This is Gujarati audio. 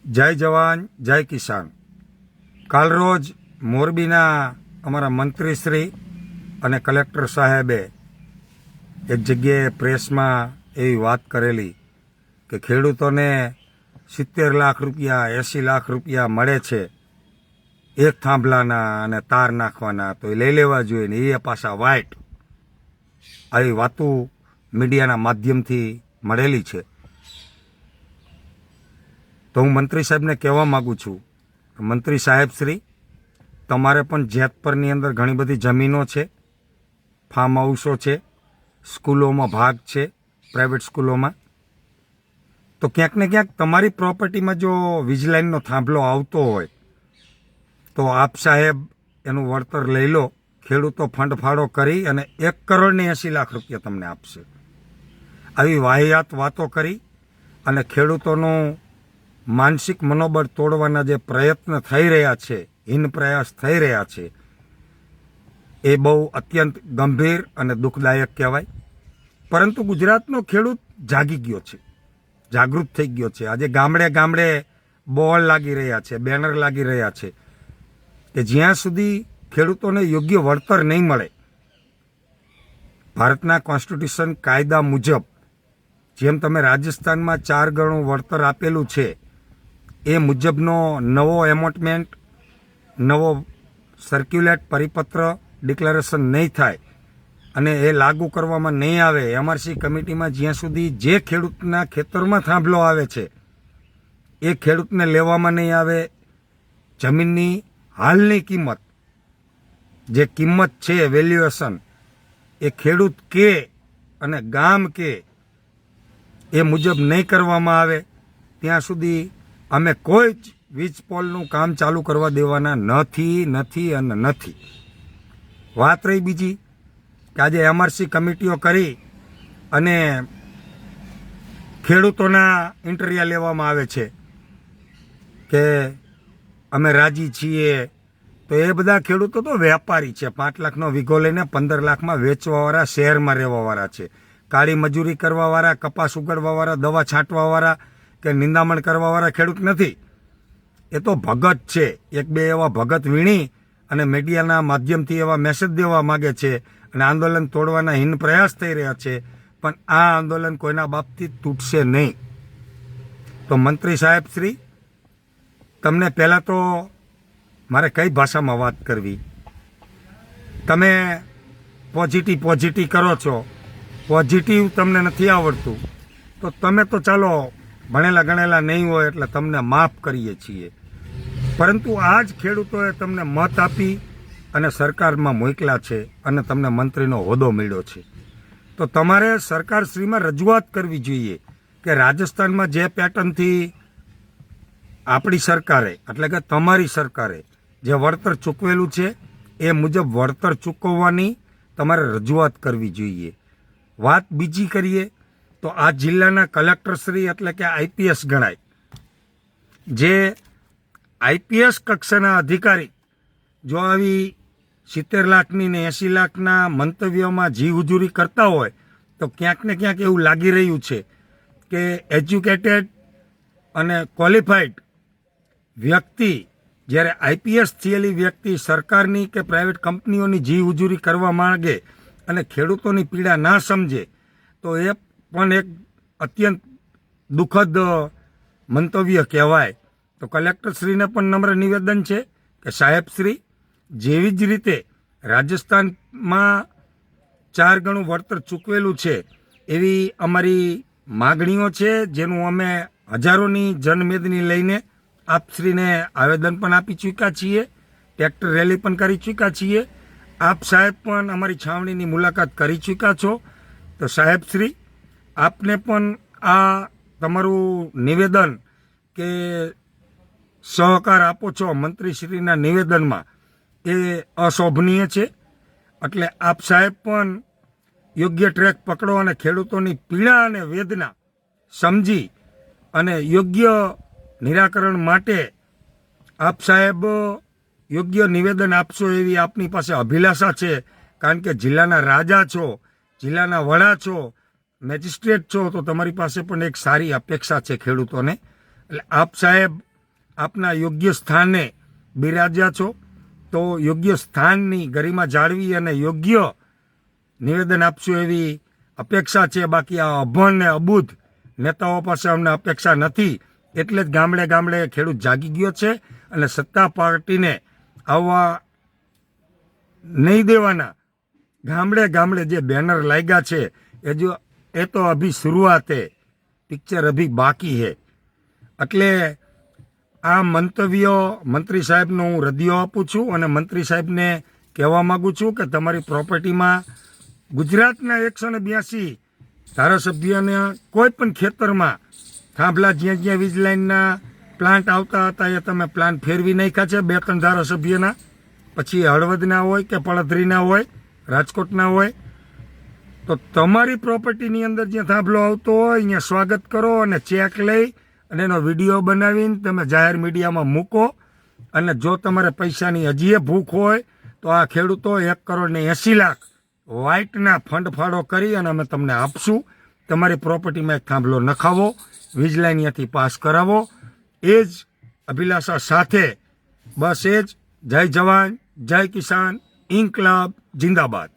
જય જવાન જય કિસાન. કાલ રોજ મોરબીના અમારા મંત્રીશ્રી અને કલેક્ટર સાહેબે એક જગ્યાએ પ્રેસમાં એવી વાત કરેલી કે ખેડૂતોને 70 લાખ રૂપિયા 80 લાખ રૂપિયા મળે છે એક થાંભલાના અને તાર નાખવાના, તો એ લઈ લેવા જોઈએ ને એ પાછા વાઇટ. આવી વાતો મીડિયાના માધ્યમથી મળેલી છે. તો હું મંત્રી સાહેબને કહેવા માગું છું, મંત્રી સાહેબ શ્રી, તમારે પણ જેતપરની અંદર ઘણી બધી જમીનો છે, ફાર્મ હાઉસો છે, સ્કૂલોમાં ભાગ છે, પ્રાઇવેટ સ્કૂલોમાં. તો ક્યાંક ને ક્યાંક તમારી પ્રોપર્ટીમાં જો વીજ લાઇનનો થાંભલો આવતો હોય તો આપ સાહેબ એનું વળતર લઈ લો. ખેડૂતો ફંડ ફાળો કરી અને 1,80,00,000 રૂપિયા તમને આપશે. આવી વાહિયાત વાતો કરી અને ખેડૂતોનું માનસિક મનોબળ તોડવાના જે પ્રયત્ન થઈ રહ્યા છે, હીન પ્રયાસ થઈ રહ્યા છે, એ બહુ અત્યંત ગંભીર અને દુઃખદાયક કહેવાય. પરંતુ ગુજરાતનો ખેડૂત જાગી ગયો છે, જાગૃત થઈ ગયો છે. આજે ગામડે ગામડે બોર્ડ લાગી રહ્યા છે, બેનર લાગી રહ્યા છે કે જ્યાં સુધી ખેડૂતોને યોગ્ય વળતર નહીં મળે, ભારતના કોન્સ્ટિટ્યુશન કાયદા મુજબ જેમ તમે રાજસ્થાનમાં 4 ગણું વળતર આપેલું છે એ મુજબનો નવો એમોટમેન્ટ, નવો સર્ક્યુલેટ પરિપત્ર ડિક્લેરેશન નહીં થાય અને એ લાગુ કરવામાં નહીં આવે, એમઆરસી કમિટીમાં જ્યાં સુધી જે ખેડૂતના ખેતરમાં થાંભલો આવે છે એ ખેડૂતને લેવામાં નહીં આવે, જમીનની હાલની કિંમત, જે કિંમત છે વેલ્યુએશન, એ ખેડૂત કે અને ગામ કે એ મુજબ નહીં કરવામાં આવે ત્યાં સુધી અમે કોઈ જ વીજ પોલનું કામ ચાલુ કરવા દેવાના નથી. વાત રહી બીજી કે આજે એમઆરસી કમિટીઓ કરી અને ખેડૂતોના ઇન્ટરવ્યૂ લેવામાં આવે છે કે અમે રાજી છીએ. તો એ બધા ખેડૂતો તો વેપારી છે, 5 લાખનો વીઘો લઈને 15 લાખમાં વેચવાવાળા, શહેરમાં રહેવાવાળા છે, કાળી મજૂરી કરવાવાળા, કપાસ ઉગાડવાવાળા, દવા છાંટવાવાળા કે નિંદામણ કરવાવાળા ખેડૂત નથી. એ તો ભગત છે. એક બે એવા ભગત વીણી અને મીડિયાના માધ્યમથી એવા મેસેજ દેવા માગે છે અને આંદોલન તોડવાના હીન પ્રયાસ થઈ રહ્યા છે. પણ આ આંદોલન કોઈના બાપથી તૂટશે નહીં. તો મંત્રી સાહેબ શ્રી, તમને પહેલાં તો મારે કઈ ભાષામાં વાત કરવી? તમે પોઝિટિવ કરો છો, પોઝિટિવ તમને નથી આવડતું તો તમે તો ચાલો ભણેલા ગણેલા નહીં હોય એટલે તમને માફ કરીએ છીએ. પરંતુ આ જ ખેડૂતોએ તમને મત આપી અને સરકારમાં મોકલ્યા છે અને તમને મંત્રીનો હોદ્દો મળ્યો છે. તો તમારે સરકારશ્રીમાં રજૂઆત કરવી જોઈએ કે રાજસ્થાનમાં જે પેટર્નથી આપણી સરકારે, એટલે કે તમારી સરકારે જે વળતર ચૂકવેલું છે એ મુજબ વળતર ચૂકવવાની તમારે રજૂઆત કરવી જોઈએ. વાત બીજી કરીએ તો આ જિલ્લાના કલેક્ટરશ્રી એટલે કે આઈપીએસ ગણાય, જે આઈપીએસ કક્ષાના અધિકારી જો આવી 70 લાખની ને 80 લાખના મંતવ્યોમાં જી હુજુરી કરતા હોય તો ક્યાંક ને ક્યાંક એવું લાગી રહ્યું છે કે એજ્યુકેટેડ અને ક્વોલિફાઈડ વ્યક્તિ, જ્યારે આઈપીએસ થયેલી વ્યક્તિ સરકારની કે પ્રાઇવેટ કંપનીઓની જી હુજુરી કરવા માંગે અને ખેડૂતોની પીડા ના સમજે તો એ પણ એક અત્યંત દુઃખદ મંતવ્ય કહેવાય. તો કલેક્ટરશ્રીને પણ નમ્ર નિવેદન છે કે સાહેબશ્રી, જેવી જ રીતે રાજસ્થાનમાં 4 ગણું વળતર ચૂકવેલું છે એવી અમારી માગણીઓ છે, જેનું અમે હજારોની જનમેદની લઈને આપશ્રીને આવેદન પણ આપી ચૂક્યા છીએ, ટ્રેક્ટર રેલી પણ કરી ચૂક્યા છીએ. આપ સાહેબ પણ અમારી છાવણીની મુલાકાત કરી ચૂક્યા છો. તો સાહેબશ્રી, આપને પણ આ તમારું નિવેદન કે સહકાર આપો છો મંત્રીશ્રીના નિવેદનમાં એ અશોભનીય છે. એટલે આપ સાહેબ પણ યોગ્ય ટ્રેક પકડો અને ખેડૂતોની પીડા અને વેદના સમજી અને યોગ્ય નિરાકરણ માટે આપ સાહેબ યોગ્ય નિવેદન આપશો એવી આપની પાસે અભિલાષા છે. કારણ કે જિલ્લાના રાજા છો, જિલ્લાના વડા છો, મેજિસ્ટ્રેટ છો, તો તમારી પાસે પણ એક સારી અપેક્ષા છે ખેડૂતોને. એટલે આપ સાહેબ આપના યોગ્ય સ્થાને બિરાજ્યા છો, તો યોગ્ય સ્થાનની ગરિમા જાળવી અને યોગ્ય નિવેદન આપશું એવી અપેક્ષા છે. બાકી આ અભણ ને અબુધ નેતાઓ પાસે અમને અપેક્ષા નથી. એટલે જ ગામડે ગામડે ખેડૂત જાગી ગયો છે અને સત્તા પાર્ટીને આવવા નહીં દેવાના ગામડે ગામડે જે બેનર લાગ્યા છે એ તો અભી શરૂઆત હે, પિક્ચર અભી બાકી હે. એટલે આ મંતવ્યો મંત્રી સાહેબનો હું રદિયો આપું છું અને મંત્રી સાહેબને કહેવા માગું છું કે તમારી પ્રોપર્ટીમાં ગુજરાતના 182 ધારાસભ્યના કોઈ પણ ખેતરમાં થાંભલા જ્યાં જ્યાં વીજ લાઇનના પ્લાન્ટ આવતા હતા એ તમે પ્લાન્ટ ફેરવી નાખ્યા છે 2-3 ધારાસભ્યના. પછી હળવદના હોય કે પડધરીના હોય, રાજકોટના હોય, તો તમારી પ્રોપર્ટીની અંદર જ્યાં થાંભલો આવતો હોય અહીંયા સ્વાગત કરો અને ચેક લઈ અને એનો વિડીયો બનાવીને તમે જાહેર મીડિયામાં મૂકો. અને જો તમારે પૈસાની હજીએ ભૂખ હોય તો આ ખેડૂતો 1,80,00,000 વ્હાઇટના ફંડ ફાળો કરી અને અમે તમને આપશું. તમારી પ્રોપર્ટીમાં એક થાંભલો નખાવો, વીજ લાઇન ત્યાંથી પાસ કરાવો. એ જ અભિલાષા સાથે બસ એ જ. જય જવાન, જય કિસાન, ઇન્કલાબ જિંદાબાદ.